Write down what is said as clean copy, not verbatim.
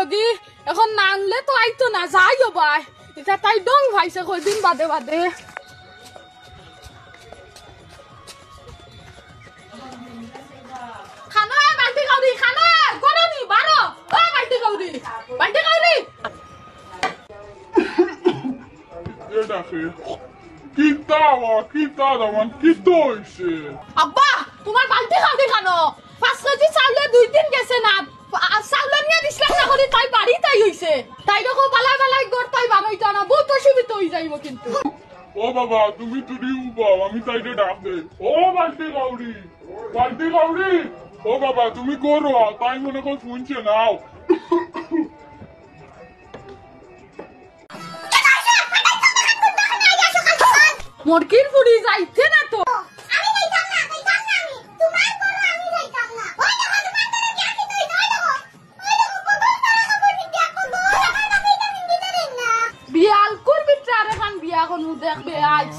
লগি এখন না আনলে তো আইতো না যাইও ভাই এটা তাই ডং ভাইছে কয়দিন বাদে বাদে খানো বালতি কাউরি খানো গরনি বারো ও বালতি কাউরি এটা কি দাওয়ান কি হইছে আব্বা তোমার বালতি কাউরি খানো 5 কেজি চাউলে 2 দিন গেছে না চাউল নিয়ে দিছিলাম না করি তাই বাড়ি তাই হইছে তাই দেখো বালাই বালাই গড় তাই বানাইতা না বহুত অসুবিধা হই যাইবো কিন্তু ও বাবা তুমি তুই উবাও আমি তাইতে ডাক দে ও বালতি কাউরি ও বাবা তুমি করো তাই মনে কর শুনছে নাও মুরগির পুরি যাইতে না তো বিয়াল করবি ট্রারে খান বিয়া কোন দেখবে আজ